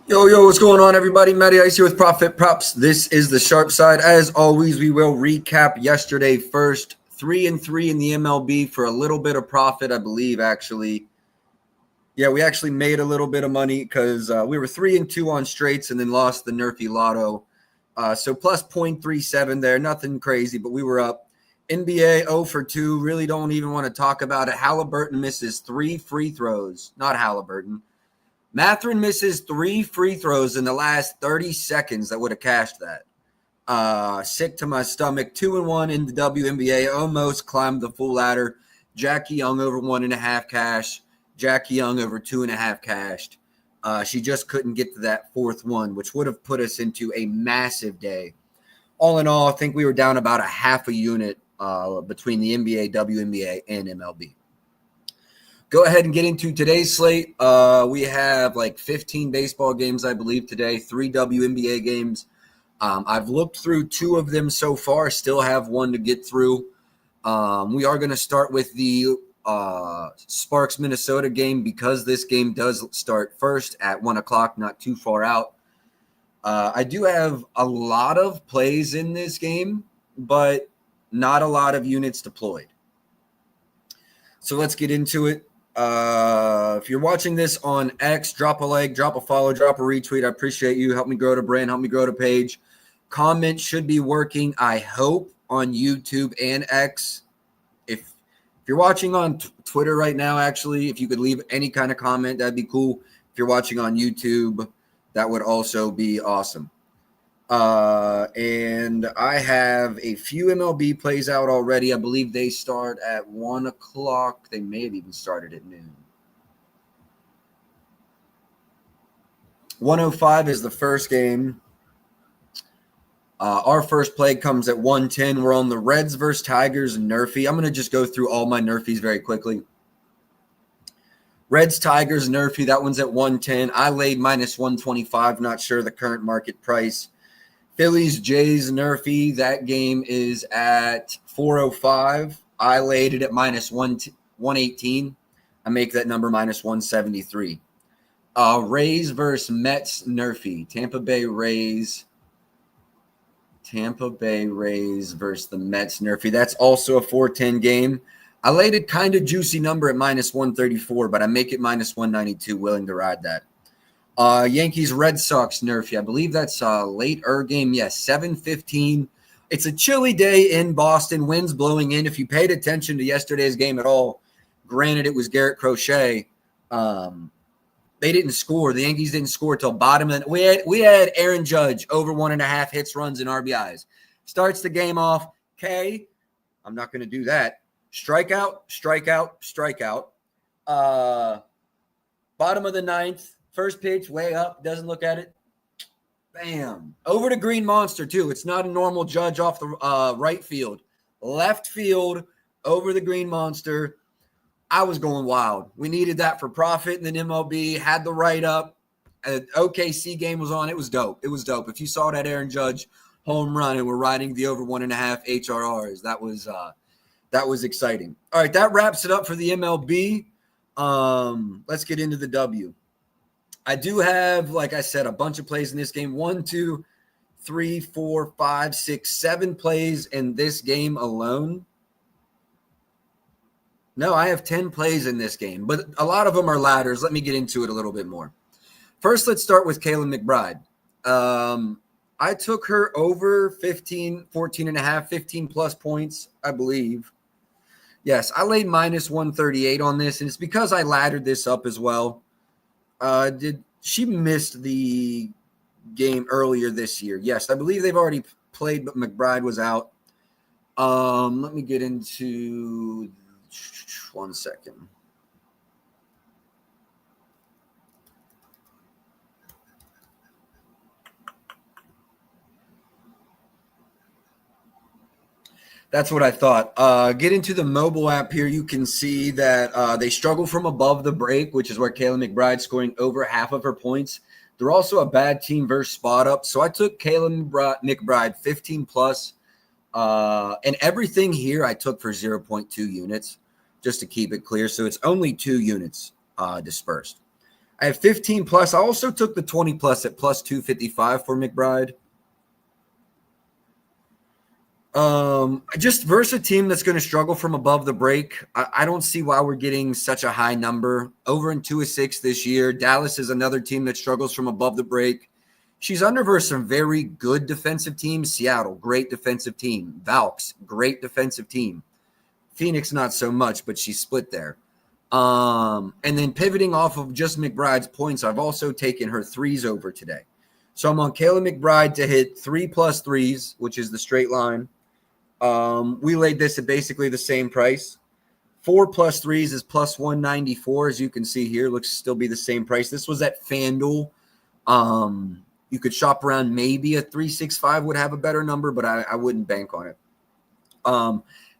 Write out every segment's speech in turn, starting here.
Yo, what's going on, everybody? Matty Ice here with Profit Props. This is the sharp side. As always, we will recap yesterday first. 3-3 in the MLB for a little bit of profit, I believe, actually. Yeah, we actually made a little bit of money because we were 3-2 on straights and then lost the Nerfy Lotto. So plus 0.37 there. Nothing crazy, but we were up. NBA 0 for 2. Really don't even want to talk about it. Halliburton misses 3 free throws. Not Halliburton. Mathurin misses 3 free throws in the last 30 seconds that would have cashed that. Sick to my stomach. 2-1 in the WNBA. Almost climbed the full ladder. Jackie Young over 1.5 cash. Jackie Young over 2.5 cashed. She just couldn't get to that fourth one, which would have put us into a massive day. All in all, I think we were down about a half a unit between the NBA, WNBA, and MLB. Go ahead and get into today's slate. We have like 15 baseball games, I believe, today, 3 WNBA games. I've looked through 2 of them so far, still have 1 to get through. We are going to start with the Sparks Minnesota game because this game does start first at 1 o'clock, not too far out. I do have a lot of plays in this game, but not a lot of units deployed. So let's get into it. If you're watching this on X, drop a like, drop a follow, drop a retweet. I appreciate you. Help me grow the brand, help me grow the page. Comment should be working, I hope, on YouTube and X. If you're watching on Twitter right now, actually, if you could leave any kind of comment, that'd be cool. If you're watching on YouTube, that would also be awesome. And I have a few MLB plays out already. I believe they start at 1 o'clock. They may have even started at noon. 1:05 is the first game. Our first play comes at 1:10. We're on the Reds versus Tigers and Nerfy. I'm going to just go through all my Nerfies very quickly. Reds, Tigers, Nerfy. That one's at 110. I laid minus 125. Not sure the current market price. Phillies, Jays, Nerfy. That game is at 405. I laid it at minus 118. I make that number minus 173. Rays versus Mets, Nerfy. Tampa Bay Rays versus the Mets, Nerfy. That's also a 410 game. I laid a kind of juicy number at minus 134, but I make it minus 192, willing to ride that. Yankees, Red Sox, Nerfy. I believe that's a later game. Yes, 7:15. It's a chilly day in Boston. Winds blowing in. If you paid attention to yesterday's game at all, granted it was Garrett Crochet, they didn't score. The Yankees didn't score till bottom. And we had Aaron Judge over 1.5 hits, runs, and RBIs. Starts the game off. Okay, I'm not going to do that. Strikeout. Bottom of the ninth. First pitch, way up, doesn't look at it. Bam. Over to Green Monster, too. It's not a normal Judge off the right field. Left field, over the Green Monster. I was going wild. We needed that for profit, and then MLB had the write-up. OKC game was on. It was dope. If you saw that Aaron Judge home run and we're riding the over 1.5 HRRs, that was exciting. All right, that wraps it up for the MLB. Let's get into the W. I do have, like I said, a bunch of plays in this game. 1, 2, 3, 4, 5, 6, 7 plays in this game alone. No, I have 10 plays in this game, but a lot of them are ladders. Let me get into it a little bit more. First, let's start with Kayla McBride. I took her over 14.5, 15 plus points, I believe. Yes, I laid minus 138 on this, and it's because I laddered this up as well. She missed the game earlier this year? Yes, I believe they've already played, but McBride was out. Let me get into 1 second. That's what I thought. Get into the mobile app here. You can see that they struggle from above the break, which is where Kayla McBride scoring over half of her points. They're also a bad team versus spot up. So I took Kayla McBride 15 plus. And everything here I took for 0.2 units, just to keep it clear. So it's only 2 units dispersed. I have 15 plus. I also took the 20 plus at plus 255 for McBride. Just versus a team that's going to struggle from above the break. I don't see why we're getting such a high number. Over in 2-6 this year. Dallas is another team that struggles from above the break. She's under versus some very good defensive teams. Seattle, great defensive team. Valks, great defensive team. Phoenix, not so much, but she's split there. And then pivoting off of just McBride's points, I've also taken her threes over today. So I'm on Kayla McBride to hit 3+ threes, which is the straight line. We laid this at basically the same price. 4+ threes is plus 194, as you can see here. Looks to still be the same price. This was at FanDuel. You could shop around. Maybe a 365 would have a better number, but I wouldn't bank on it.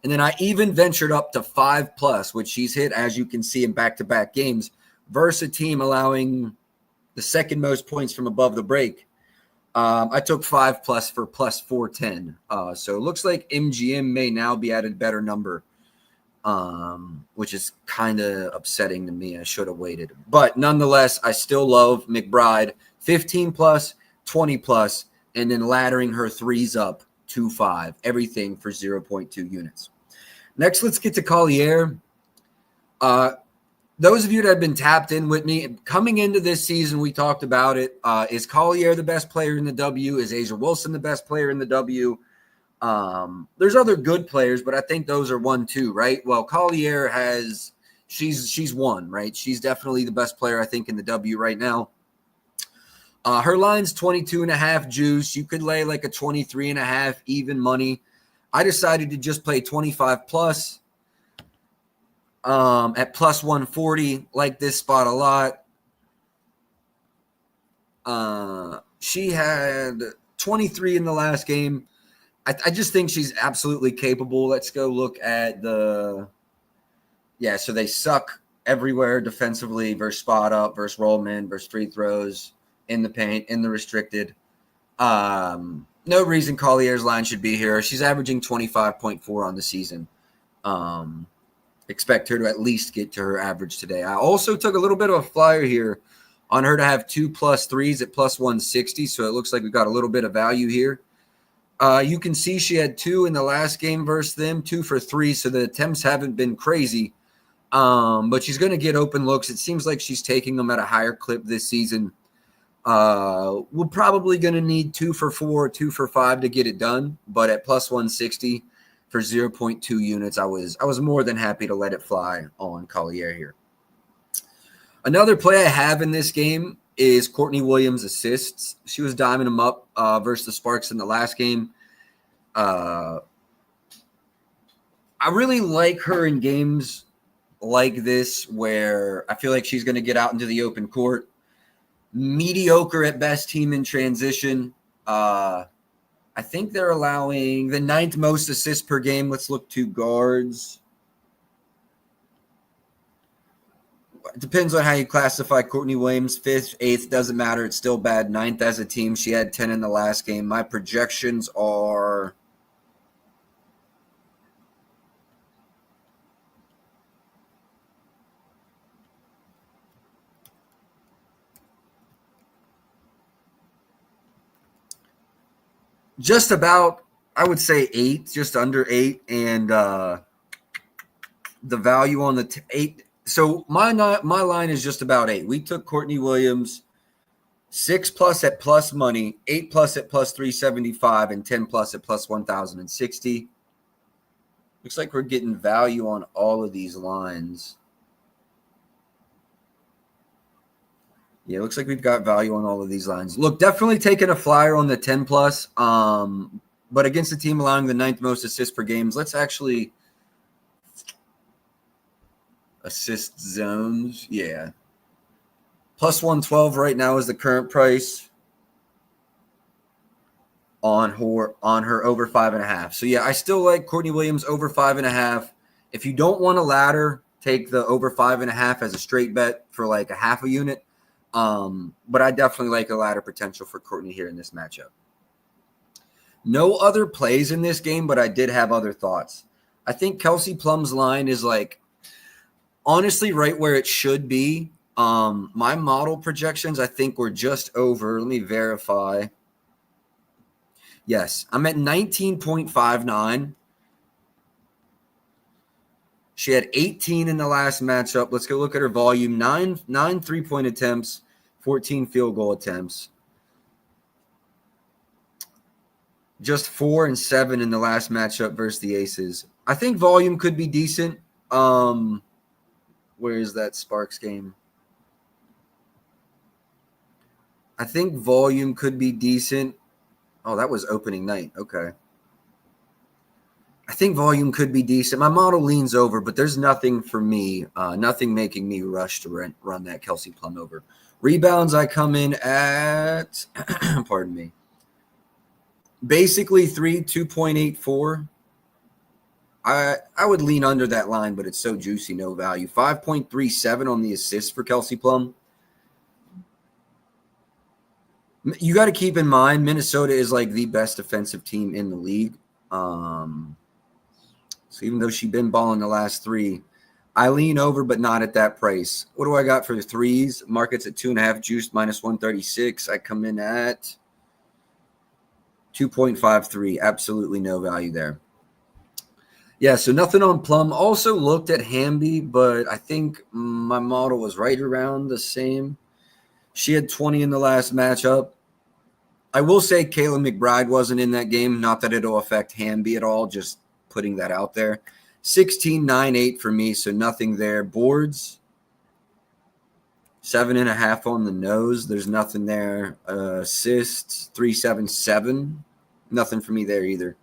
And then I even ventured up to 5+, which she's hit, as you can see, in back-to-back games, versus a team allowing the second most points from above the break. I took 5+ for plus 410. So it looks like MGM may now be at a better number, which is kind of upsetting to me. I should have waited. But nonetheless, I still love McBride. 15+, 20+, and then laddering her threes up 2.5, everything for 0.2 units. Next, let's get to Collier. Those of you that have been tapped in with me, coming into this season, we talked about it. Is Collier the best player in the W? Is Asia Wilson the best player in the W? There's other good players, but I think those are 1-2, right? Well, Collier she's one, right? She's definitely the best player, I think, in the W right now. Her line's 22.5 juice. You could lay like a 23.5 even money. I decided to just play 25+ at plus 140. Like this spot a lot. She had 23 in the last game. I just think she's absolutely capable. Let's go look at so they suck everywhere defensively versus spot up, versus roll man, versus free throws, in the paint, in the restricted. No reason Collier's line should be here. She's averaging 25.4 on the season. Expect her to at least get to her average today. I also took a little bit of a flyer here on her to have 2+ threes at plus 160. So it looks like we got a little bit of value here. You can see she had 2 in the last game versus them, 2 for 3. So the attempts haven't been crazy. But she's going to get open looks. It seems like she's taking them at a higher clip this season. We're probably going to need 2 for 4, 2 for 5 to get it done. But at plus 160 for 0.2 units, I was more than happy to let it fly on Collier here. Another play I have in this game is Courtney Williams' assists. She was diming them up versus the Sparks in the last game. I really like her in games like this where I feel like she's going to get out into the open court. Mediocre at best team in transition. I think they're allowing the 9th most assists per game. Let's look to guards. It depends on how you classify Courtney Williams. 5th, 8th, doesn't matter. It's still bad. 9th as a team. She had 10 in the last game. My projections are just about, I would say 8, just under 8. And the value on the 8. So my line is just about 8. We took Courtney Williams 6+ at plus money, 8+ at plus 375, and 10+ at plus 1,060. Looks like we're getting value on all of these lines. Yeah, it looks like we've got value on all of these lines. Look, definitely taking a flyer on the 10+. But against a team allowing the 9th most assists per games, let's actually assist zones. Yeah. Plus 112 right now is the current price on her over 5.5. So yeah, I still like Courtney Williams over 5.5. If you don't want a ladder, take the over 5.5 as a straight bet for like a half a unit. But I definitely like a ladder potential for Courtney here in this matchup. No other plays in this game, but I did have other thoughts. I think Kelsey Plum's line is like honestly right where it should be. My model projections, I think, were just over. Let me verify. Yes, I'm at 19.59. She had 18 in the last matchup. Let's go look at her volume. Nine 3-point attempts, 14 field goal attempts. Just 4 and 7 in the last matchup versus the Aces. I think volume could be decent. Where is that Sparks game? I think volume could be decent. Oh, that was opening night. Okay. I think volume could be decent. My model leans over, but there's nothing for me, nothing making me rush to run that Kelsey Plum over. Rebounds, I come in at, pardon me, basically 2.84. I would lean under that line, but it's so juicy, no value. 5.37 on the assist for Kelsey Plum. You got to keep in mind, Minnesota is like the best defensive team in the league. So even though she's been balling the last 3, I lean over, but not at that price. What do I got for the threes? Market's at 2.5, juiced minus 136. I come in at 2.53. Absolutely no value there. Yeah, so nothing on Plum. Also looked at Hamby, but I think my model was right around the same. She had 20 in the last matchup. I will say Kayla McBride wasn't in that game. Not that it'll affect Hamby at all, just putting that out there. 16.98 for me, so nothing there. Boards, 7.5 on the nose. There's nothing there. Assists, 3.77. Nothing for me there either.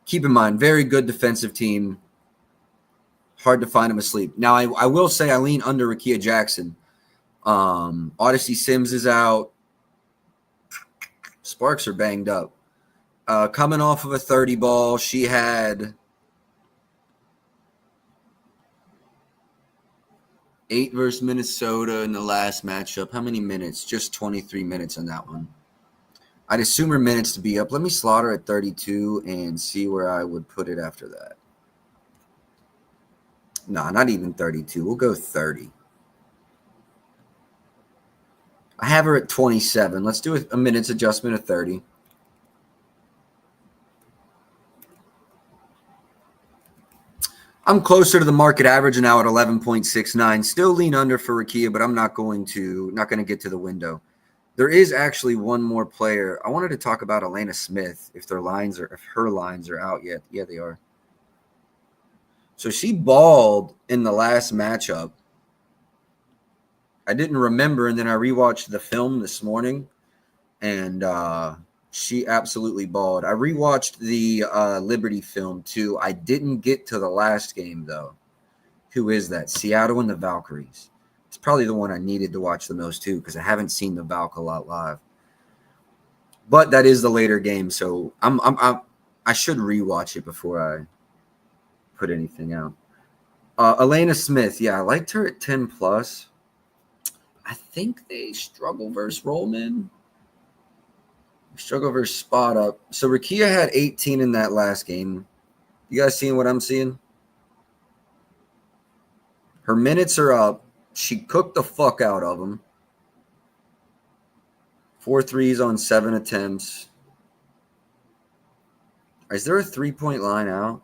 Keep in mind, very good defensive team. Hard to find them asleep. Now, I will say I lean under Rakia Jackson. Odyssey Sims is out. Sparks are banged up. Coming off of a 30 ball, she had 8 versus Minnesota in the last matchup. How many minutes? Just 23 minutes on that one. I'd assume her minutes to be up. Let me slot her at 32 and see where I would put it after that. No, not even 32. We'll go 30. I have her at 27. Let's do a minutes adjustment of 30. I'm closer to the market average now at 11.69. Still lean under for Rakia, but I'm not going to get to the window. There is actually one more player. I wanted to talk about Elena Smith if her lines are out yet. Yeah, they are. So she balled in the last matchup. I didn't remember, and then I rewatched the film this morning, and she absolutely balled. I rewatched the Liberty film too. I didn't get to the last game though. Who is that? Seattle and the Valkyries. It's probably the one I needed to watch the most too, because I haven't seen the Valk a lot live. But that is the later game, so I should rewatch it before I put anything out. Elena Smith, yeah, I liked her at 10 plus. I think they struggle versus Rollman. Struggle versus spot up. So Rakia had 18 in that last game. You guys seeing what I'm seeing? Her minutes are up. She cooked the fuck out of them. 4 threes on 7 attempts. Is there a 3-point line out?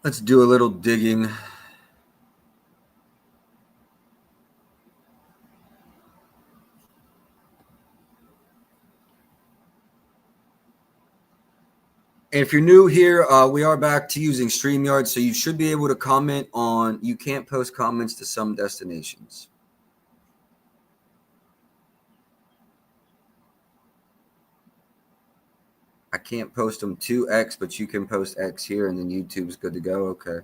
Let's do a little digging. If you're new here, we are back to using StreamYard, so you should be able to comment on. You can't post comments to some destinations. I can't post them to X, but you can post X here, and then YouTube's good to go. Okay.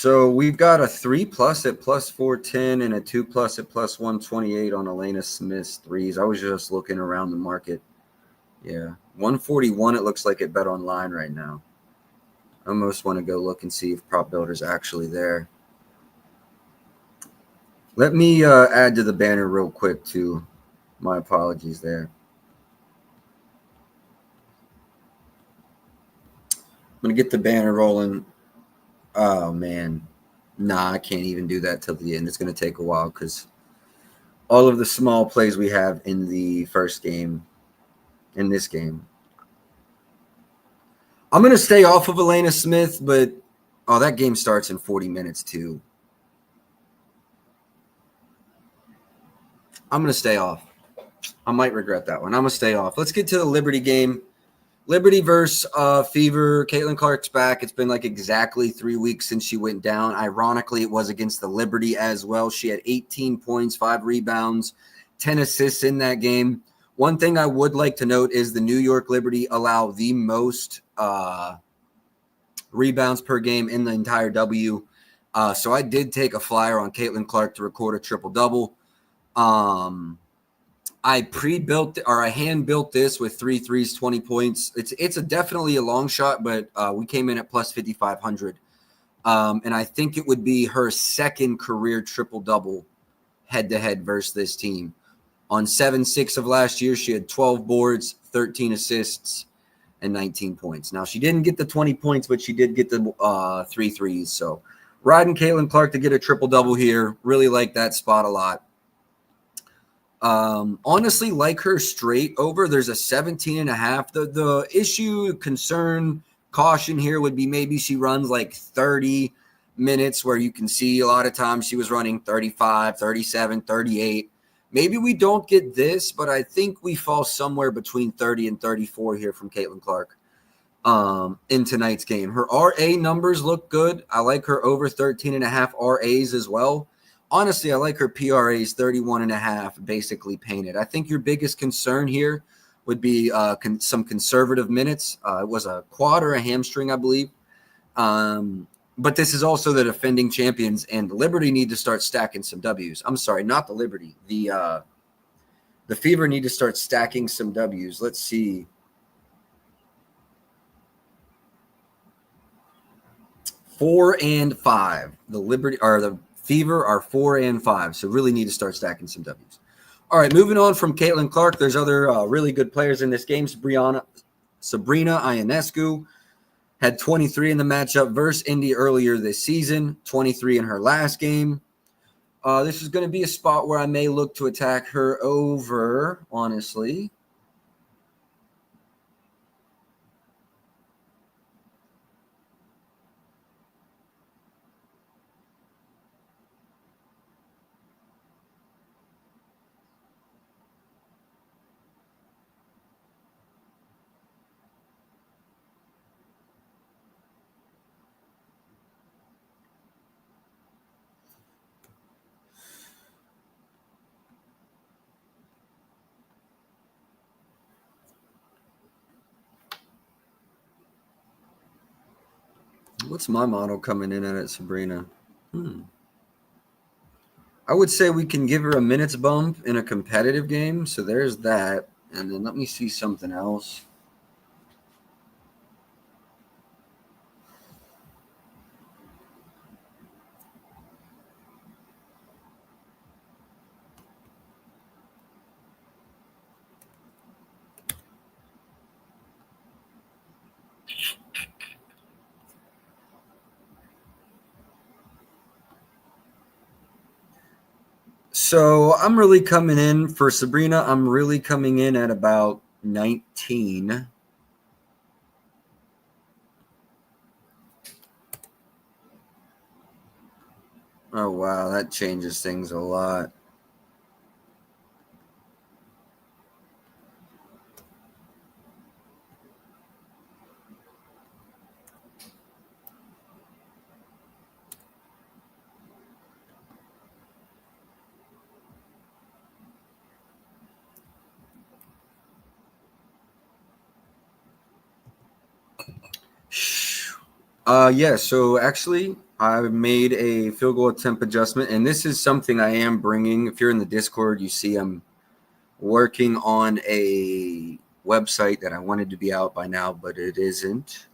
So we've got a 3+ at plus 410 and a 2+ at plus 128 on Elena Smith's threes. I was just looking around the market. Yeah, 141. It looks like it bet online right now. I almost want to go look and see if Prop Builder's actually there. Let me add to the banner real quick too. My apologies there. I'm gonna get the banner rolling. Oh man, nah, I can't even do that till the end. It's gonna take a while because all of the small plays we have in the first game, in this game. I'm gonna stay off of Elena Smith, but that game starts in 40 minutes too. I'm gonna stay off. I might regret that one. I'm gonna stay off. Let's get to the Liberty game. Liberty versus Fever. Caitlin Clark's back. It's been like exactly 3 weeks since she went down. Ironically, it was against the Liberty as well. She had 18 points, 5 rebounds, 10 assists in that game. One thing I would like to note is the New York Liberty allow the most rebounds per game in the entire W. So I did take a flyer on Caitlin Clark to record a triple-double. I hand-built this with 3 threes, 20 points. It's definitely a long shot, but we came in at plus 5,500. And I think it would be her second career triple-double head-to-head versus this team. On 7-6 of last year, she had 12 boards, 13 assists, and 19 points. Now, she didn't get the 20 points, but she did get the 3 threes. So riding Caitlin Clark to get a triple-double here. Really like that spot a lot. Honestly, like her straight over, there's a 17.5. The issue, concern, caution here would be maybe she runs like 30 minutes where you can see a lot of times she was running 35, 37, 38. Maybe we don't get this, but I think we fall somewhere between 30 and 34 here from Caitlin Clark in tonight's game. Her RA numbers look good. I like her over 13.5 RAs as well. Honestly, I like her PRAs 31.5, basically painted. I think your biggest concern here would be some conservative minutes. It was a quad or a hamstring, I believe. But this is also the defending champions, and the Liberty need to start stacking some W's. I'm sorry, not the Liberty. The Fever need to start stacking some W's. Let's see. Four and five. The Liberty or the Fever are 4 and 5, so really need to start stacking some W's. All right, moving on from Caitlin Clark. There's other really good players in this game. Sabrina Ionescu had 23 in the matchup versus Indy earlier this season, 23 in her last game. This is going to be a spot where I may look to attack her over, honestly. What's my model coming in at Sabrina? I would say we can give her a minutes bump in a competitive game. So there's that. And then let me see something else. So I'm really coming in for Sabrina. I'm really coming in at about 19. Oh, wow. That changes things a lot. Yeah, so actually, I made a field goal attempt adjustment, and this is something I am bringing. If you're in the Discord, you see I'm working on a website that I wanted to be out by now, but it isn't.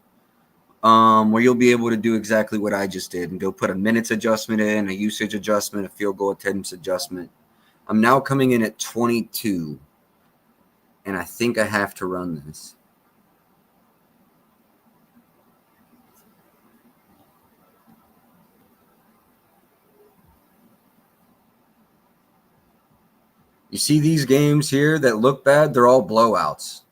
Where you'll be able to do exactly what I just did and go put a minutes adjustment in, a usage adjustment, a field goal attempts adjustment. I'm now coming in at 22, and I think I have to run this. You see these games here that look bad, they're all blowouts.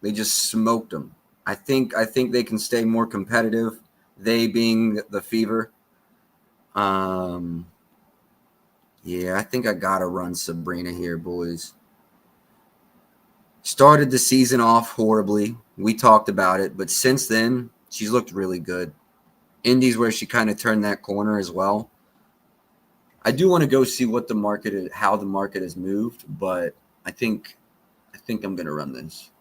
They just smoked them. I think they can stay more competitive, they being the Fever. Yeah, I think I got to run Sabrina here, boys. Started the season off horribly. We talked about it, but since then, she's looked really good. Indy's where she kind of turned that corner as well. I do want to go see what the market is, how the market has moved, but I think I'm going to run this.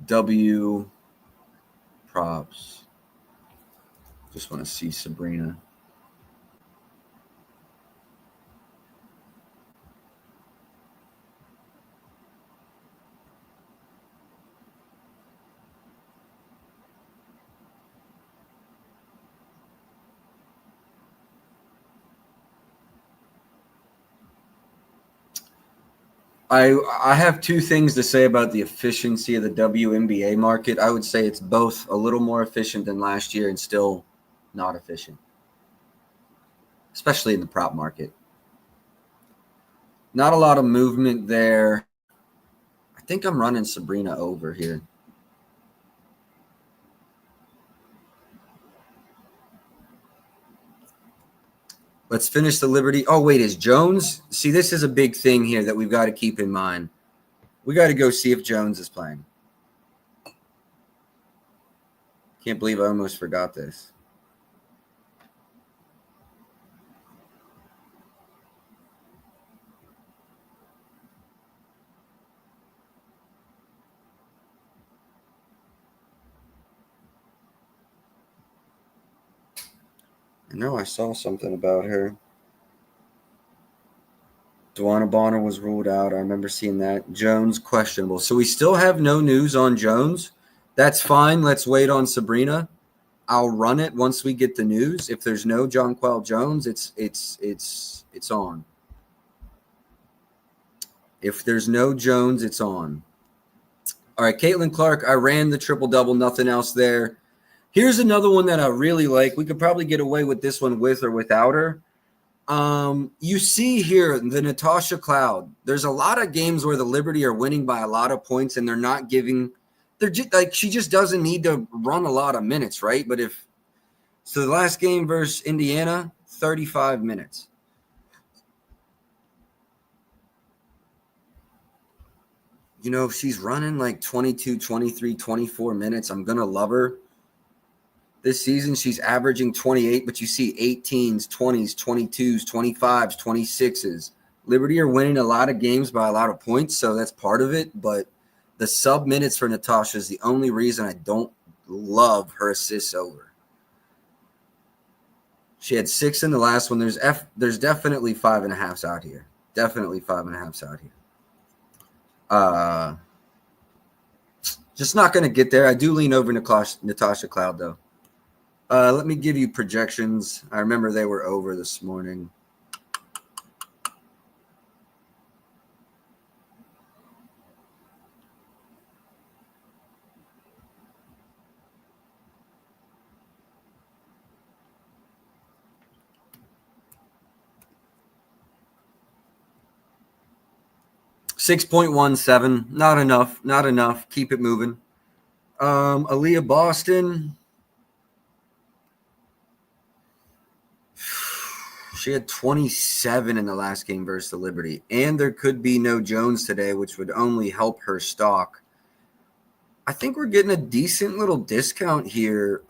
W props. Just want to see Sabrina. I have two things to say about the efficiency of the WNBA market. I would say it's both a little more efficient than last year and still not efficient, especially in the prop market. Not a lot of movement there. I think I'm running Sabrina over here. Let's finish the Liberty. Oh, wait, is Jones? See, this is a big thing here that we've got to keep in mind. We got to go see if Jones is playing. Can't believe I almost forgot this. I know I saw something about her. Dwana Bonner was ruled out. I remember seeing that. Jones, questionable. So we still have no news on Jones. That's fine. Let's wait on Sabrina. I'll run it once we get the news. If there's no Jonquel Jones, it's on. If there's no Jones, it's on. All right, Caitlin Clark, I ran the triple-double, nothing else there. Here's another one that I really like. We could probably get away with this one with or without her. You see here the Natasha Cloud. There's a lot of games where the Liberty are winning by a lot of points, and they're not giving. They're just, like she just doesn't need to run a lot of minutes, right? But if so, the last game versus Indiana, 35 minutes. You know, if she's running like 22, 23, 24 minutes, I'm gonna love her. This season, she's averaging 28, but you see 18s, 20s, 22s, 25s, 26s. Liberty are winning a lot of games by a lot of points, so that's part of it. But the sub minutes for Natasha is the only reason I don't love her assists over. She had 6 in the last one. There's definitely 5.5s out here. Definitely 5.5s out here. Just not going to get there. I do lean over Natasha Cloud, though. Let me give you projections. I remember they were over this morning. $6.17. Not enough. Not enough. Keep it moving. Aaliyah Boston. She had 27 in the last game versus the Liberty. And there could be no Jones today, which would only help her stock. I think we're getting a decent little discount here,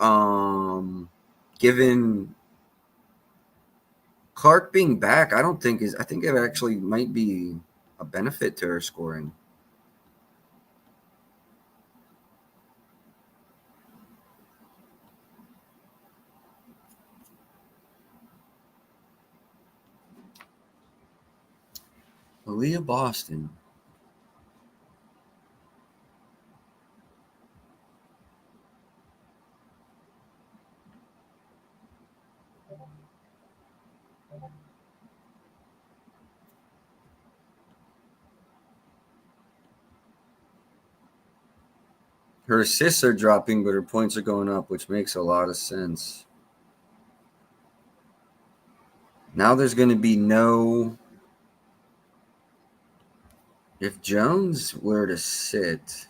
given Clark being back. I think it actually might be a benefit to her scoring. Aaliyah Boston. Her assists are dropping, but her points are going up, which makes a lot of sense. Now there's going to be no... If Jones were to sit...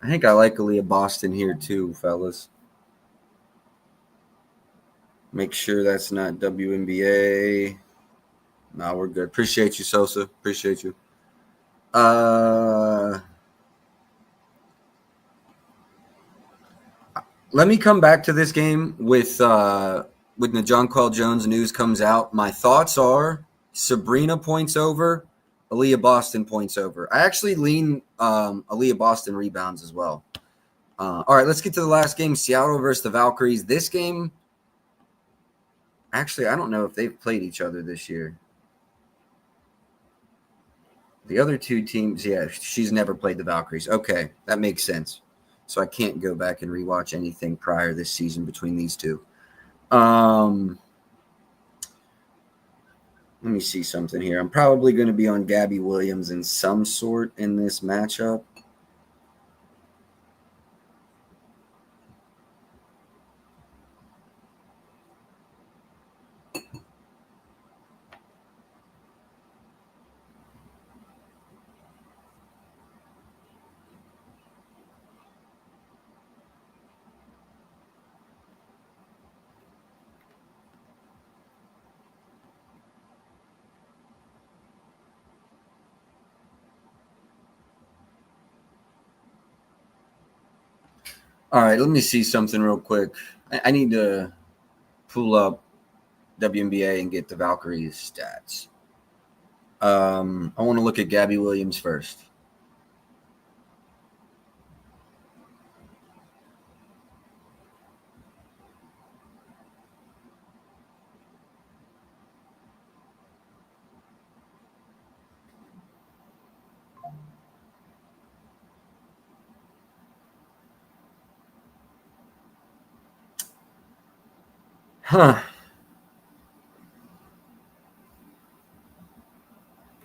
I think I like Aaliyah Boston here too, fellas. Make sure that's not WNBA. No, we're good. Appreciate you, Sosa. Appreciate you. Let me come back to this game with the Jonquel Jones news comes out. My thoughts are Sabrina points over, Aaliyah Boston points over. I actually lean Aaliyah Boston rebounds as well. All right, let's get to the last game, Seattle versus the Valkyries. This game, actually, I don't know if they've played each other this year. The other two teams, yeah, she's never played the Valkyries. Okay, that makes sense. So I can't go back and rewatch anything prior this season between these two. Let me see something here. I'm probably going to be on Gabby Williams in some sort in this matchup. All right, let me see something real quick. I need to pull up WNBA and get the Valkyries stats. I want to look at Gabby Williams first. Huh.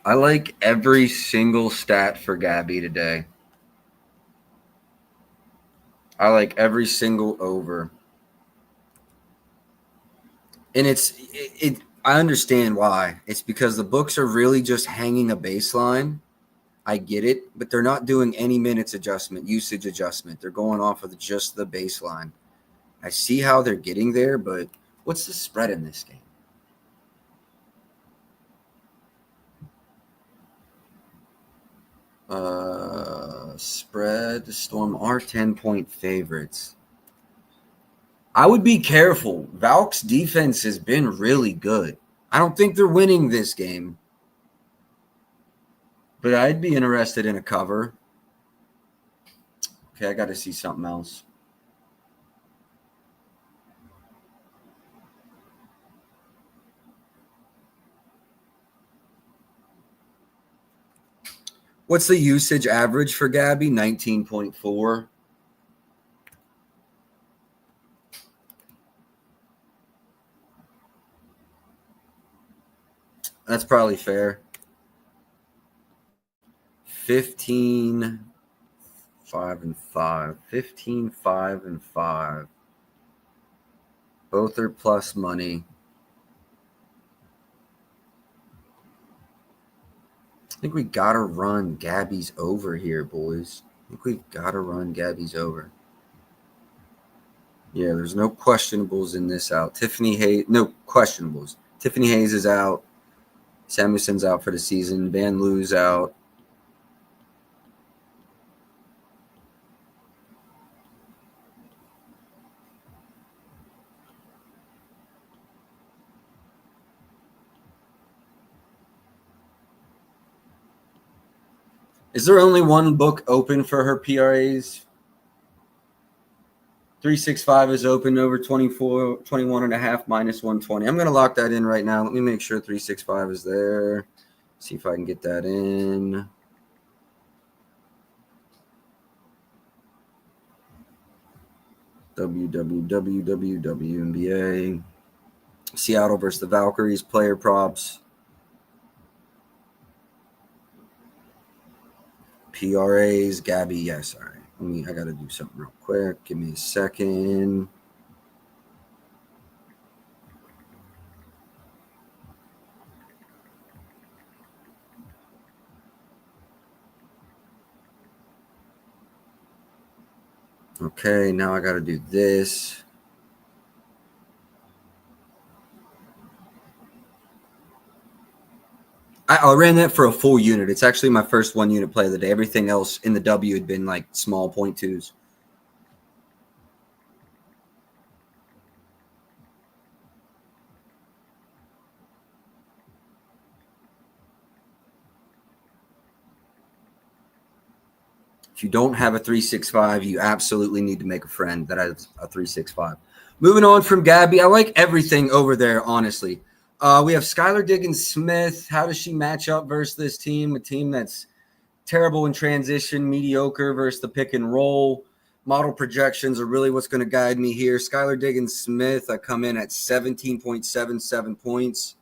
I like every single stat for Gabby today. I like every single over. And I understand why. It's because the books are really just hanging a baseline. I get it, but they're not doing any minutes adjustment, usage adjustment. They're going off of just the baseline. I see how they're getting there, but what's the spread in this game? Spread, Storm are 10-point favorites. I would be careful. Valk's defense has been really good. I don't think they're winning this game, but I'd be interested in a cover. Okay, I got to see something else. What's the usage average for Gabby? 19.4. That's probably fair. 15, 5, and 5. 15, 5, and 5. Both are plus money. I think we got to run Gabby's over here, boys. I think we've got to run Gabby's over. Yeah, there's no questionables in this out. Tiffany Hayes, no questionables. Tiffany Hayes is out. Samuelson's out for the season. Van Loo's out. Is there only one book open for her PRAs? 365 is open over 24, 21 and a half minus 120. I'm going to lock that in right now. Let me make sure 365 is there. See if I can get that in. WNBA. Seattle versus the Valkyries, player props. PRAs, Gabby, yes. All right. I got to do something real quick. Give me a second. Okay, now I got to do this. I ran that for a full unit. It's actually my first 1 unit play of the day. Everything else in the W had been like small 0.2s. If you don't have a 365, you absolutely need to make a friend that has a 365. Moving on from Gabby, I like everything over there, honestly. We have Skylar Diggins-Smith. How does she match up versus this team? A team that's terrible in transition, mediocre versus the pick and roll. Model projections are really what's going to guide me here. Skylar Diggins-Smith, I come in at 17.77 points,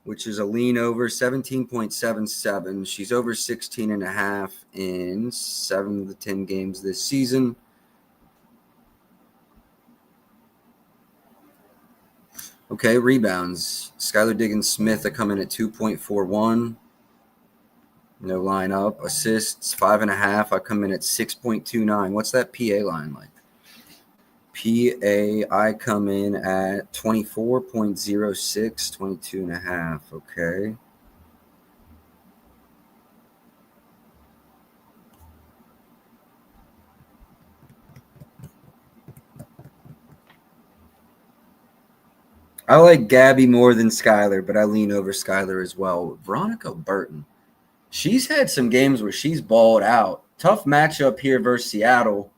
which is a lean over 17.77. She's over 16 and a half in 7 of the 10 games this season. Okay, rebounds. Skylar Diggins-Smith, I come in at 2.41. No line up. Assists, 5.5. I come in at 6.29. What's that PA line like? PA, I come in at 24.06, 22.5. Okay. I like Gabby more than Skylar, but I lean over Skylar as well. Veronica Burton. She's had some games where she's balled out. Tough matchup here versus Seattle.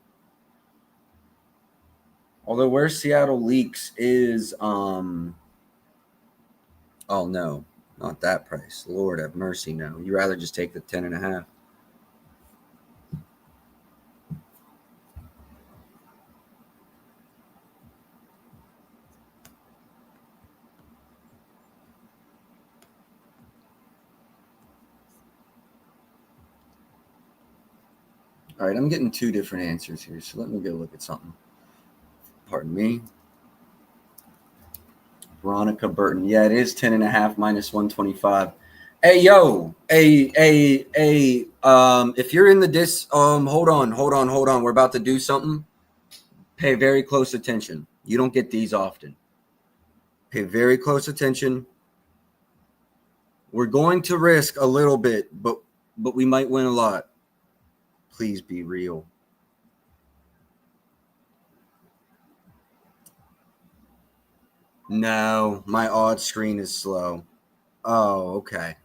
Although where Seattle leaks is oh no, not that price. Lord have mercy, no. You rather just take the 10.5. All right, I'm getting 2 different answers here, so let me go look at something. Pardon me. Veronica Burton. Yeah, it is 10.5 minus 125. Hey, yo, if you're in the hold on. We're about to do something. Pay very close attention. You don't get these often. Pay very close attention. We're going to risk a little bit, but we might win a lot. Please be real. No, my odds screen is slow. Oh, okay.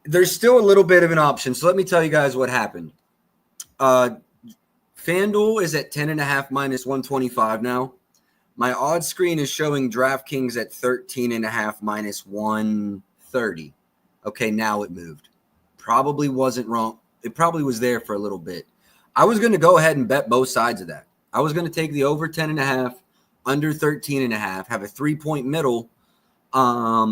There's still a little bit of an option. So let me tell you guys what happened. FanDuel is at 10.5 minus 125 now. My odds screen is showing DraftKings at 13.5 minus 130. Okay, now it moved. Probably wasn't wrong. It probably was there for a little bit. I was going to go ahead and bet both sides of that. I was going to take the over 10.5, under 13.5, have a 3-point middle,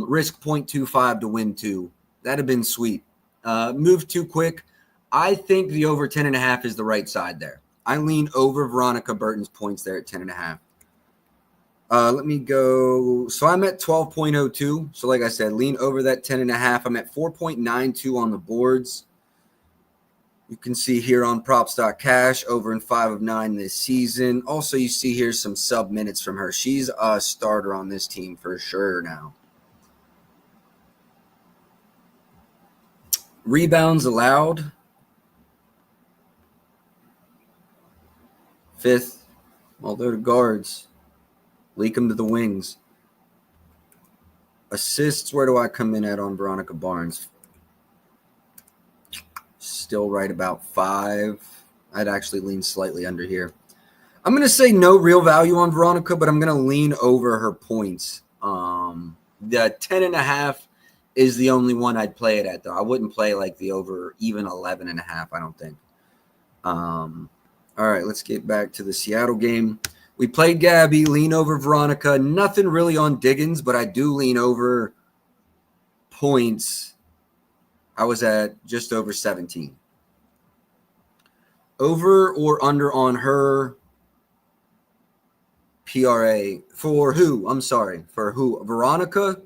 risk 0.25 to win 2. That'd have been sweet. Moved too quick. I think the over 10.5 is the right side there. I lean over Veronica Burton's points there at 10.5. Let me go. So I'm at 12.02. So like I said, lean over that 10.5. I'm at 4.92 on the boards. You can see here on props.cash over in 5 of 9 this season. Also, you see here some sub minutes from her. She's a starter on this team for sure now. Rebounds allowed. 5th. Well, they're the guards. Leak them to the wings. Assists, where do I come in at on Veronica Barnes? Still right about 5. I'd actually lean slightly under here. I'm going to say no real value on Veronica, but I'm going to lean over her points. The 10.5 is the only one I'd play it at, though. I wouldn't play like the over even 11.5, I don't think. All right, let's get back to the Seattle game. We played Gabby, lean over Veronica. Nothing really on Diggins, but I do lean over points. I was at just over 17. Over or under on her PRA for who? I'm sorry, for who? Veronica?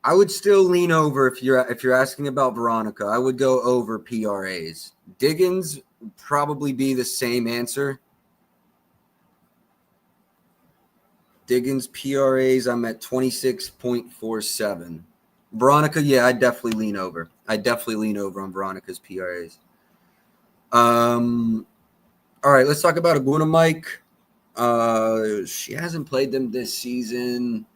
I would still lean over if you're asking about Veronica. I would go over PRAs. Diggins would probably be the same answer. Diggins PRAs, I'm at 26.47. Veronica, yeah, I'd definitely lean over. I definitely lean over on Veronica's PRAs. All right, let's talk about Aguna Mike. She hasn't played them this season.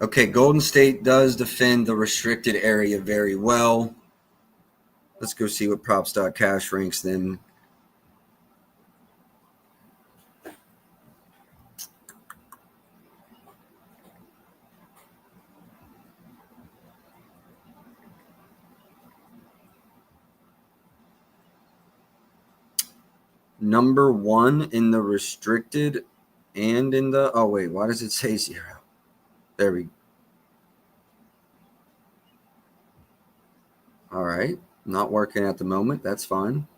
Okay, Golden State does defend the restricted area very well. Let's go see what props.cash ranks then. Number 1 in the restricted and in the – oh, wait, why does it say 0? There we go. All right, not working at the moment. That's fine.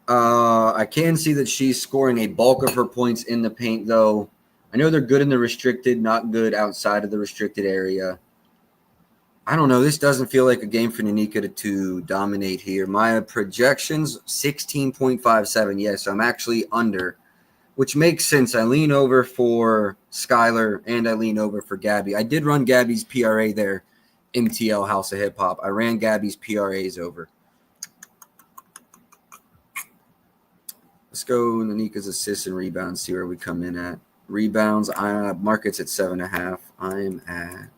I can see that she's scoring a bulk of her points in the paint, though. I know they're good in the restricted, not good outside of the restricted area. I don't know. This doesn't feel like a game for Nanika to dominate here. My projections, 16.57. Yes, I'm actually under, which makes sense. I lean over for Skylar, and I lean over for Gabby. I did run Gabby's PRA there, MTL House of Hip Hop. I ran Gabby's PRAs over. Let's go Nanika's assists and rebounds, see where we come in at. Rebounds, market's at 7.5. I'm at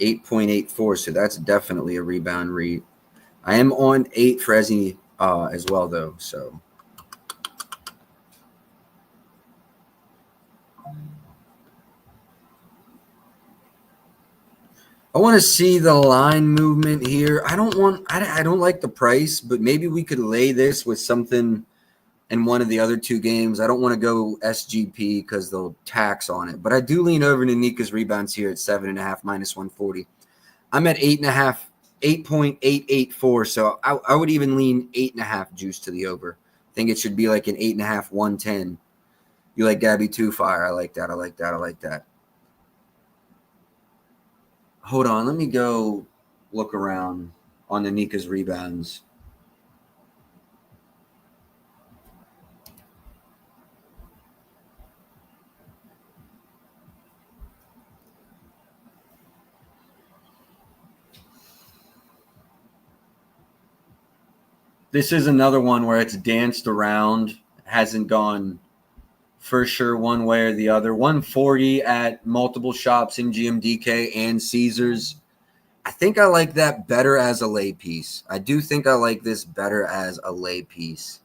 8.84, so that's definitely a rebound read. I am on 8 for Ezzy as well, though, so. I want to see the line movement here. I don't like the price, but maybe we could lay this with something in one of the other 2 games. I don't want to go SGP because they'll tax on it, but I do lean over Nanika's rebounds here at 7.5 minus 140. I'm at 8.5, 8.884. So I would even lean 8.5 juice to the over. I think it should be like an 8.5, 110. You like Gabby too, Fire? I like that. I like that. I like that. Hold on, let me go look around on Nanika's rebounds. This is another one where it's danced around, hasn't gone for sure one way or the other. 140 at multiple shops in GMDK and Caesars. I think I like that better as a lay piece. I do think I like this better as a lay piece.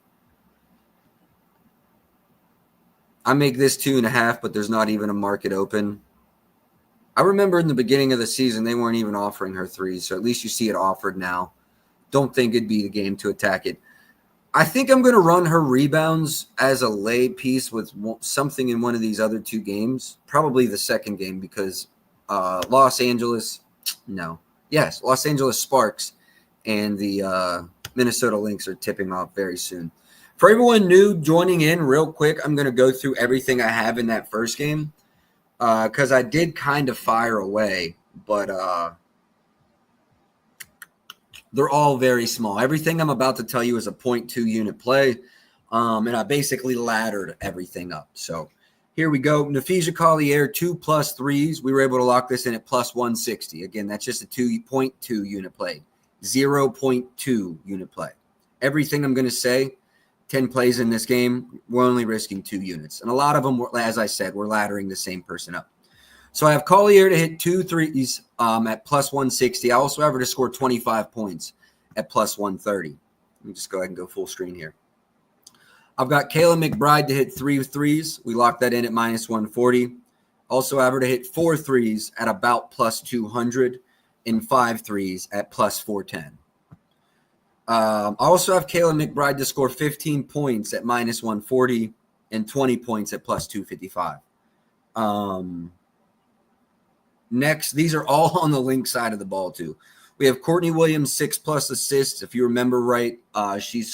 I make this 2.5, but there's not even a market open. I remember in the beginning of the season, they weren't even offering her 3s, so at least you see it offered now. Don't think it'd be the game to attack it. I think I'm going to run her rebounds as a lay piece with something in one of these other 2 games, probably the second game, because Los Angeles Sparks and the Minnesota Lynx are tipping off very soon. For everyone new joining in real quick, I'm going to go through everything I have in that first game because I did kind of fire away, but they're all very small. Everything I'm about to tell you is a 0.2 unit play, and I basically laddered everything up. So here we go. Nafisa Collier, 2+ 3s. We were able to lock this in at plus 160. Again, that's just a 2.2 unit play, 0.2 unit play. Everything I'm going to say, 10 plays in this game, we're only risking 2 units. And a lot of them, as I said, we're laddering the same person up. So I have Collier to hit 2 threes at plus 160. I also have her to score 25 points at plus 130. Let me just go ahead and go full screen here. I've got Kayla McBride to hit 3 threes. We locked that in at minus 140. Also have her to hit 4 threes at about plus 200 and 5 threes at plus 410. I also have Kayla McBride to score 15 points at minus 140 and 20 points at plus 255. Next, these are all on the link side of the ball too. We have Courtney Williams, 6+ assists. If you remember right, she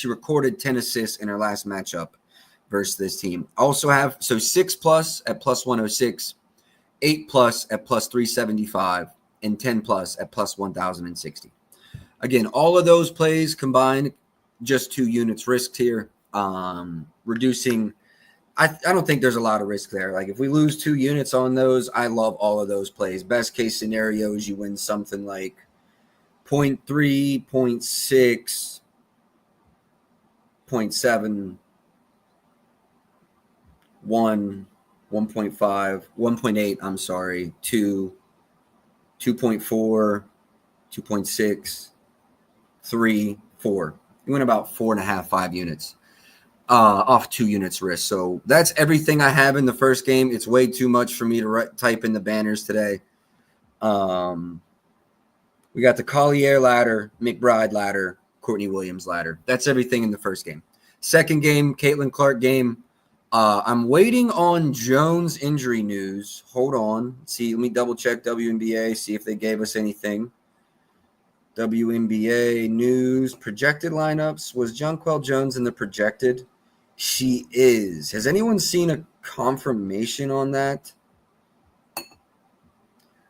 recorded 10 assists in her last matchup versus this team. Also have 6+ at plus 106, 8+ at plus 375, and 10+ at plus 1060. Again, all of those plays combined, just 2 units risked here, reducing. I don't think there's a lot of risk there. Like if we lose 2 units on those, I love all of those plays. Best case scenario is you win something like 0.3, 0.6, 0.7, 1, 1.5, 1.8, I'm sorry, 2, 2.4, 2.6, 3, 4. You win about 4.5, 5 units. Off 2 units risk. So that's everything I have in the first game. It's way too much for me to type in the banners today. We got the Collier ladder, McBride ladder, Courtney Williams ladder. That's everything in the first game. Second game, Caitlin Clark game. I'm waiting on Jones injury news. Hold on. Let me double check WNBA, see if they gave us anything. WNBA news, projected lineups. Was Jonquel Jones in the projected? She is. Has anyone seen a confirmation on that?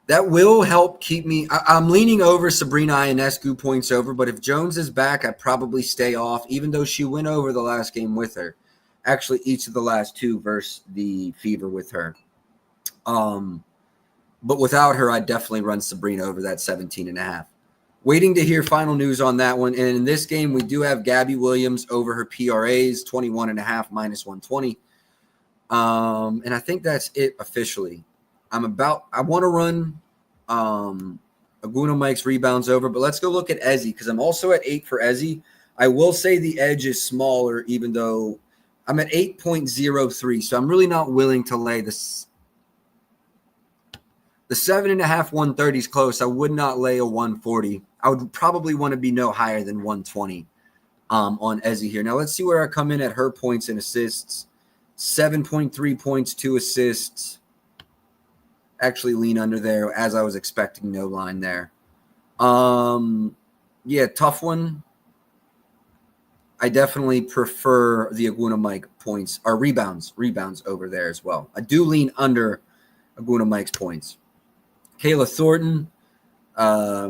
That will help keep me. I'm leaning over Sabrina Ionescu points over, but if Jones is back, I'd probably stay off, even though she went over the last game with her. Actually, each of the last 2 versus the Fever with her. But without her, I'd definitely run Sabrina over that 17.5. Waiting to hear final news on that one. And in this game, we do have Gabby Williams over her PRAs, 21.5 minus 120. And I think that's it officially. I want to run Aguna Mike's rebounds over, but let's go look at Ezzy because I'm also at 8 for Ezzy. I will say the edge is smaller, even though I'm at 8.03. So I'm really not willing to lay this. The 7.5, 130 is close. I would not lay a 140. I would probably want to be no higher than 120 on Ezzy here. Now let's see where I come in at her points and assists. 7.3 points, 2 assists. Actually lean under there as I was expecting. No line there. Yeah, tough one. I definitely prefer the Aguna Mike points or rebounds over there as well. I do lean under Aguna Mike's points. Kayla Thornton,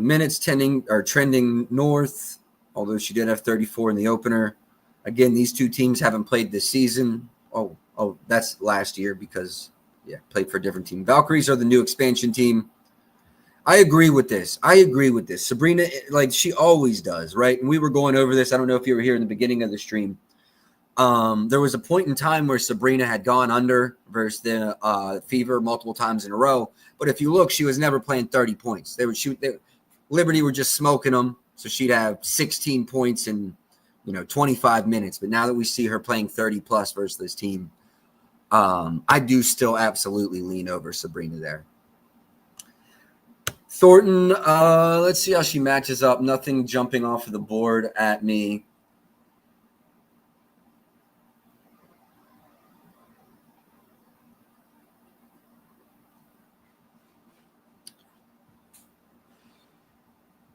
minutes trending north, although she did have 34 in the opener. Again, these 2 teams haven't played this season. Oh, that's last year because, played for a different team. Valkyries are the new expansion team. I agree with this. Sabrina, like she always does, right? And we were going over this. I don't know if you were here in the beginning of the stream. There was a point in time where Sabrina had gone under versus the Fever multiple times in a row. But if you look, she was never playing 30 points. Liberty were just smoking them. So she'd have 16 points in, 25 minutes. But now that we see her playing 30 plus versus this team, I do still absolutely lean over Sabrina there. Thornton, let's see how she matches up. Nothing jumping off of the board at me.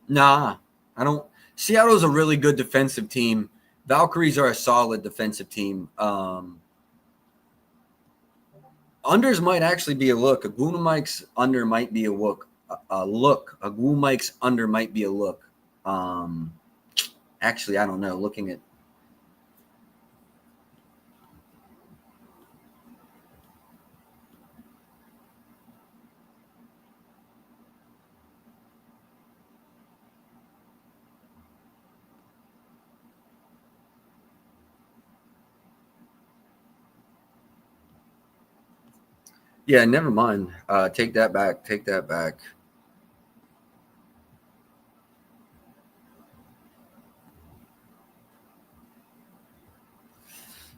Nah, I don't. Seattle's a really good defensive team. Valkyries are a solid defensive team. Unders might actually be a look. Aguna Mike's under might be a look. Aguna Mike's under might be a look. Actually, I don't know. Looking at. Yeah, never mind. Take that back. Take that back.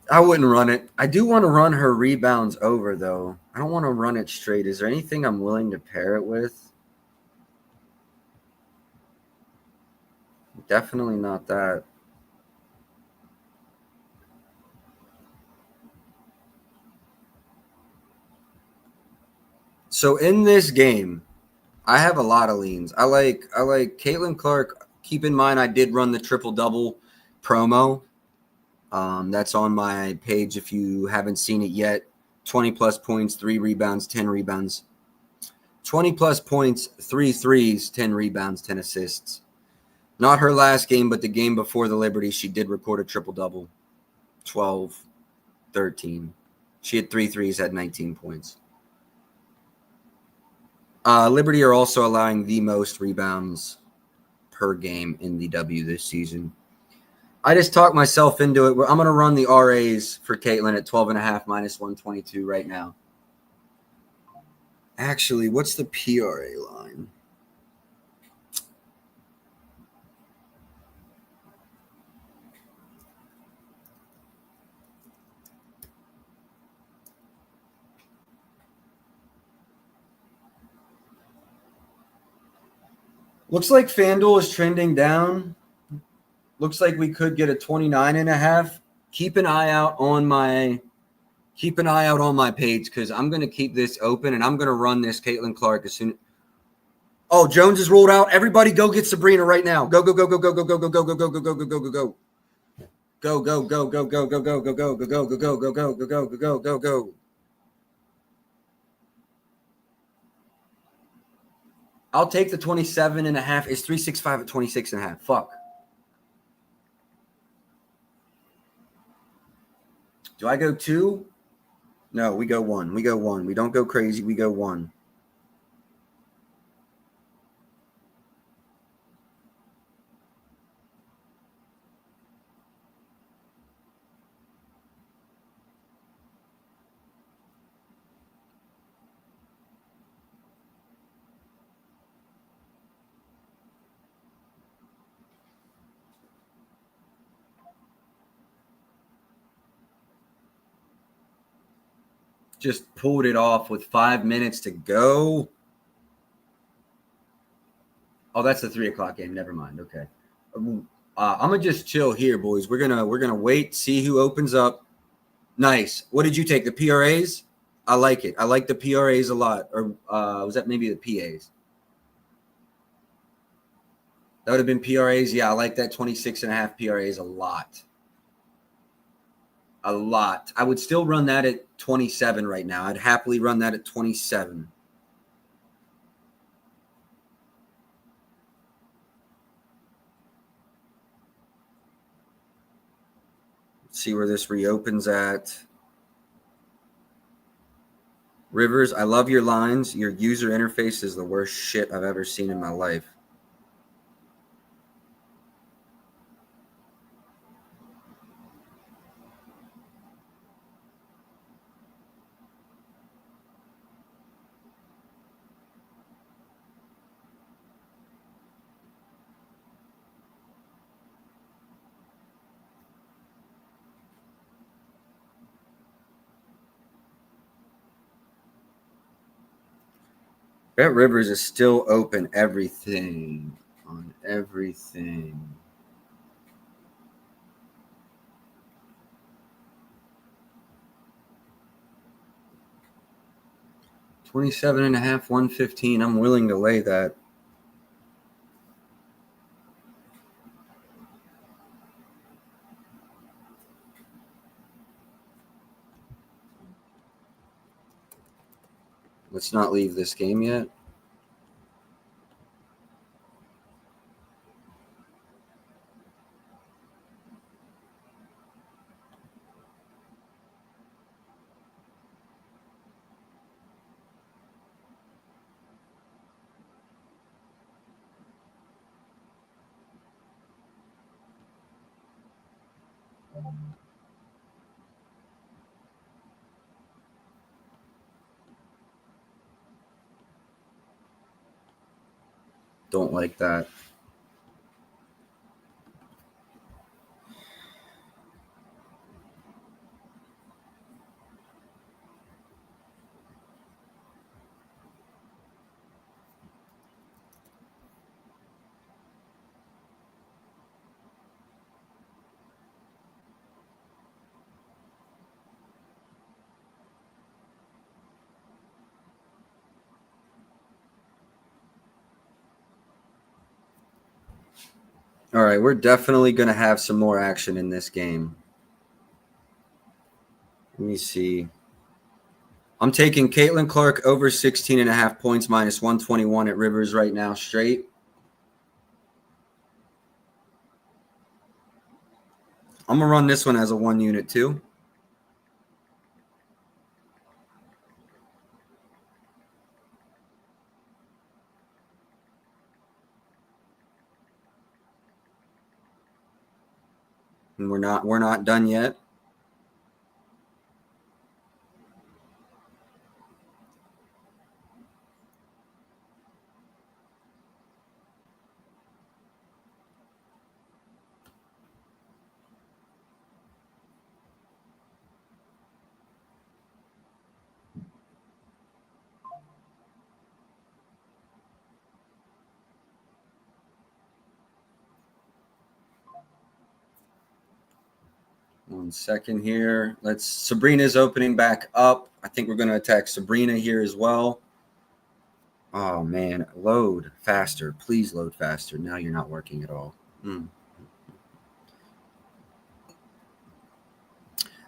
I wouldn't run it. I do want to run her rebounds over, though. I don't want to run it straight. Is there anything I'm willing to pair it with? Definitely not that. So in this game, I have a lot of leans. I like Caitlin Clark. Keep in mind, I did run the triple double promo. That's on my page if you haven't seen it yet. 20 plus points, 3 rebounds, 10 rebounds. 20 plus points, 3 threes, 10 rebounds, 10 assists. Not her last game, but the game before the Liberty, she did record a triple double. 12, 13. She had 3 threes, had 19 points. Liberty are also allowing the most rebounds per game in the W this season. I just talked myself into it. I'm going to run the RAs for Caitlin at 12.5 minus 122 right now. Actually, what's the PRA line? Looks like FanDuel is trending down. Looks like we could get a 29.5. Keep an eye out on my page because I'm going to keep this open and I'm going to run this Caitlin Clark as soon. Oh, Jones is rolled out. Everybody go get Sabrina right now. Go, go, go, go, go, go, go, go, go, go, go, go, go, go, go, go, go. Go, go, go, go, go, go, go, go, go, go, go, go, go, go, go, go, go, go, go, go. I'll take the 27.5. It's 365 at 26.5. Fuck. Do I go 2? No, we go 1. We go 1. We don't go crazy. We go 1. Just pulled it off with 5 minutes to go. Oh, that's the 3 o'clock game. Never mind. Okay. I'm gonna just chill here, boys. We're gonna wait, see who opens up. Nice. What did you take? The PRAs? I like it. I like the PRAs a lot. Or was that maybe the PAs? That would have been PRAs. Yeah, I like that 26.5 PRAs a lot. A lot. I would still run that at 27 right now. I'd happily run that at 27. Let's see where this reopens at. Rivers, I love your lines. Your user interface is the worst shit I've ever seen in my life. Bet Rivers is still open everything on everything. $27.5, $115. I'm willing to lay that. Let's not leave this game yet. Don't like that. All right, we're definitely going to have some more action in this game. Let me see. I'm taking Caitlin Clark over 16.5 points minus 121 at Rivers right now straight. I'm going to run this one as a 1 unit too. And we're not done yet. One second here. Sabrina's opening back up. I think we're going to attack Sabrina here as well. Oh, man. Load faster. Please load faster. Now you're not working at all.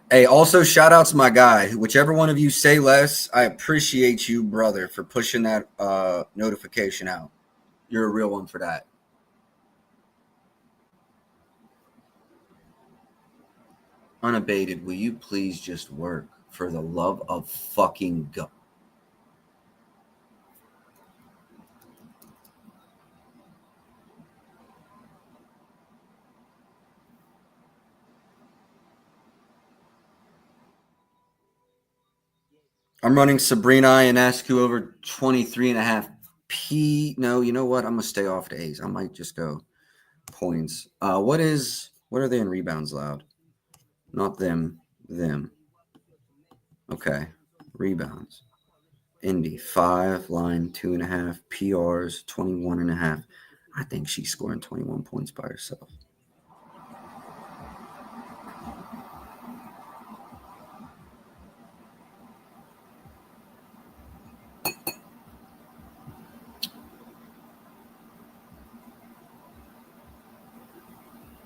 Hey, also shout out to my guy. Whichever one of you say less, I appreciate you, brother, for pushing that notification out. You're a real one for that. Unabated, will you please just work for the love of fucking God? I'm running Sabrina Ionescu over 23.5 P. No, you know what? I'm going to stay off the A's. I might just go points. What are they in rebounds allowed? Not them. Okay. Rebounds. Indy 5, line 2.5, PRs 21.5. I think she's scoring 21 points by herself.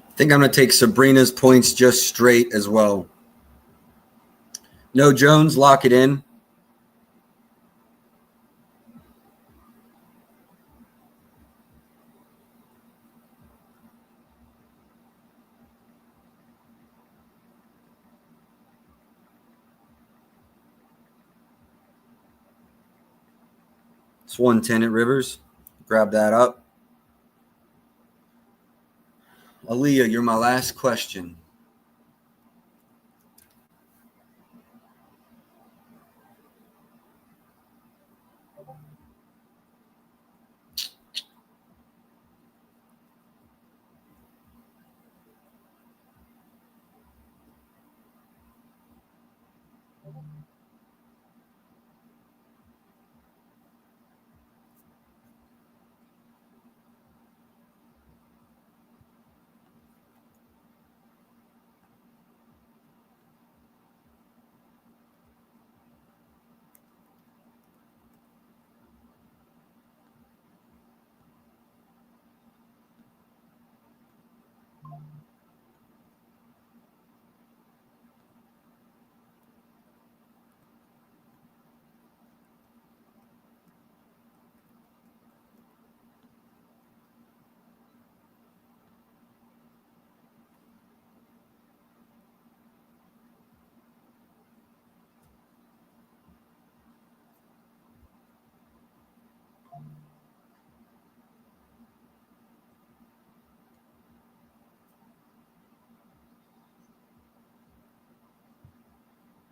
I think I'm going to take Sabrina's points just straight as well. No Jones, lock it in. It's 110 at Rivers. Grab that up. Aaliyah, you're my last question.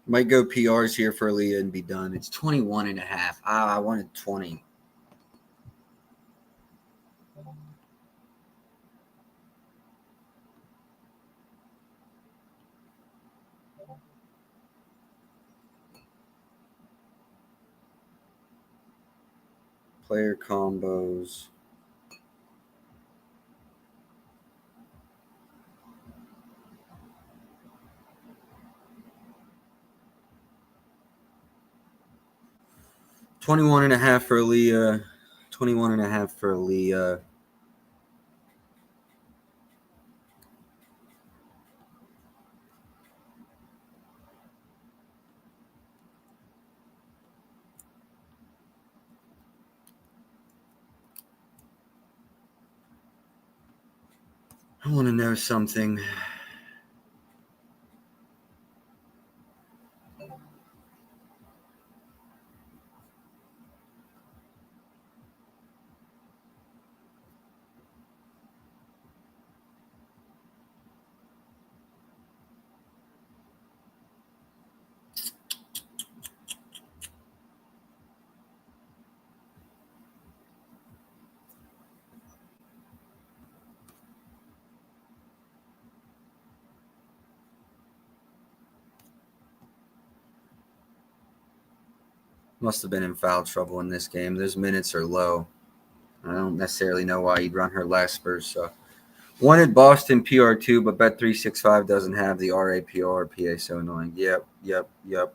Might go PRs here for Aaliyah and be done. It's 21.5. I wanted 20. Player combos. $21.5 for Aaliyah. 21.5 for Aaliyah. I want to know something. Must have been in foul trouble in this game. Those minutes are low. I don't necessarily know why you'd run her last first. So wanted Boston PR2, but Bet365 doesn't have the RAPR. PA so annoying. Yep.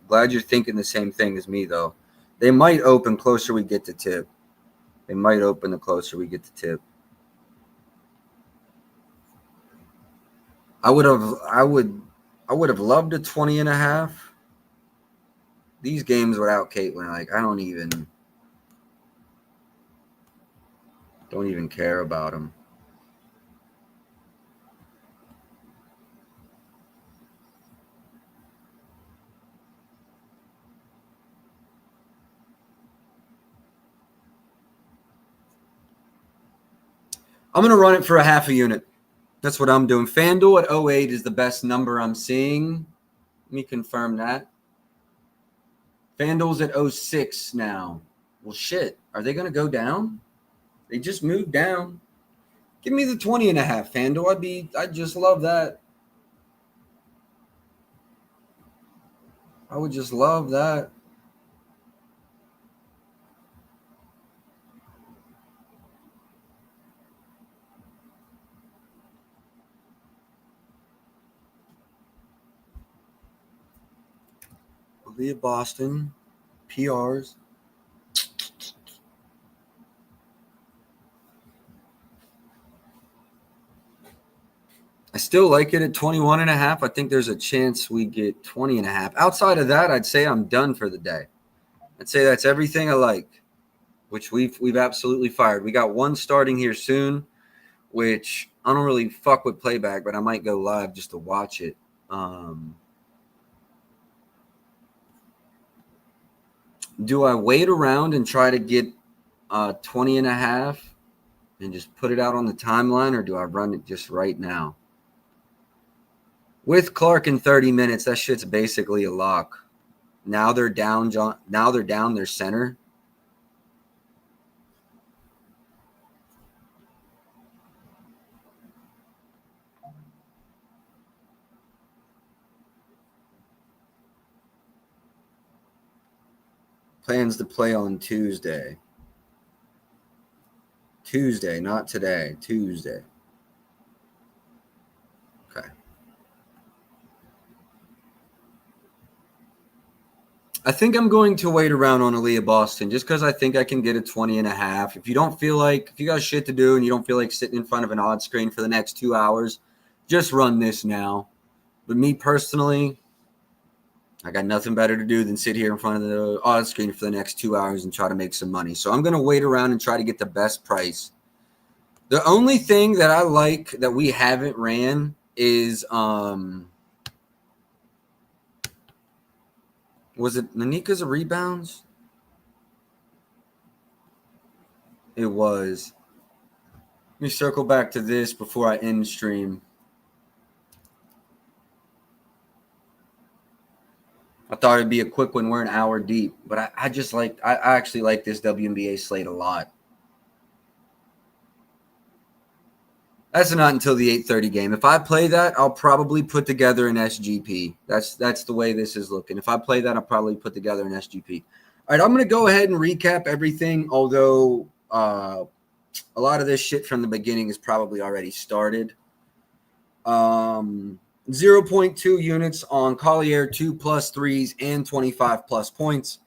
Glad you're thinking the same thing as me, though. They might open closer we get to tip. They might open the closer we get to tip. I would have loved a 20.5. These games without Caitlin, like I don't even care about them. I'm going to run it for a half a unit. That's what I'm doing. FanDuel at 08 is the best number I'm seeing. Let me confirm that. FanDuel's at 06 now. Well, shit. Are they going to go down? They just moved down. Give me the 20.5, FanDuel. I'd just love that. I would just love that. Leah Boston, PRs. I still like it at 21.5. I think there's a chance we get 20.5. Outside of that, I'd say I'm done for the day. I'd say that's everything I like, which we've absolutely fired. We got one starting here soon, which I don't really fuck with playback, but I might go live just to watch it. Do I wait around and try to get 20.5 and just put it out on the timeline, or do I run it just right now? With Clark in 30 minutes, that shit's basically a lock. Now they're down, John. Now they're down their center. Plans to play on Tuesday. Tuesday, not today. Tuesday. Okay. I think I'm going to wait around on Aaliyah Boston just because I think I can get a 20.5. If you got shit to do and you don't feel like sitting in front of an odd screen for the next 2 hours, just run this now. But me personally, I got nothing better to do than sit here in front of the odd screen for the next 2 hours and try to make some money. So I'm going to wait around and try to get the best price. The only thing that I like that we haven't ran is was it Nanika's rebounds? It was. Let me circle back to this before I end stream. I thought it'd be a quick one. We're an hour deep, but I actually like this WNBA slate a lot. That's not until the 8:30 game. If I play that, I'll probably put together an SGP. That's the way this is looking. If I play that, I'll probably put together an SGP. All right, I'm going to go ahead and recap everything, although a lot of this shit from the beginning is probably already started. 0.2 units on Collier, 2+ threes and 25+ points.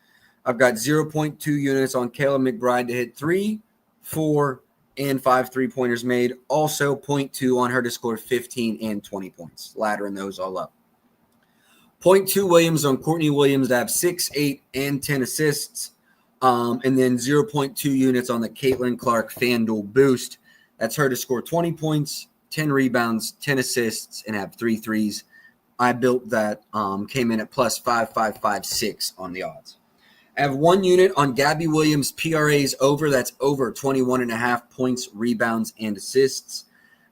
I've got 0.2 units on Kayla McBride to hit 3, 4, and 5 3-pointers made. Also 0.2 on her to score 15 and 20 points, laddering those all up. 0.2 Williams on Courtney Williams to have 6, 8, and 10 assists. And then 0.2 units on the Caitlin Clark FanDuel boost. That's her to score 20 points, 10 rebounds, 10 assists, and have 3 threes. I built that, came in at plus 5.556 on the odds. I have 1 unit on Gabby Williams PRAs over. That's over 21.5 points, rebounds, and assists.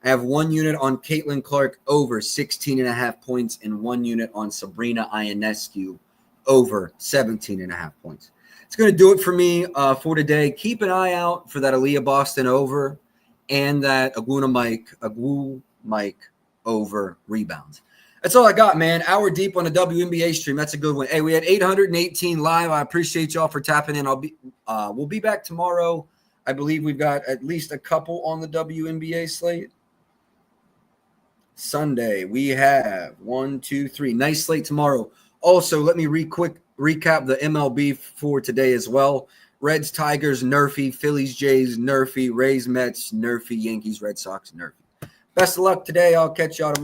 I have 1 unit on Caitlin Clark over 16.5 points and 1 unit on Sabrina Ionescu over 17.5 points. It's going to do it for me for today. Keep an eye out for that Aaliyah Boston over and that Agu Mike over rebounds. That's all I got, man. Hour deep on the WNBA stream. That's a good one. Hey, we had 818 live. I appreciate y'all for tapping in. We'll be back tomorrow. I believe we've got at least a couple on the WNBA slate. Sunday, we have 1, 2, 3. Nice slate tomorrow. Also, let me recap the MLB for today as well. Reds, Tigers, nerfy. Phillies, Jays, nerfy. Rays, Mets, nerfy. Yankees, Red Sox, nerfy. Best of luck today. I'll catch y'all tomorrow.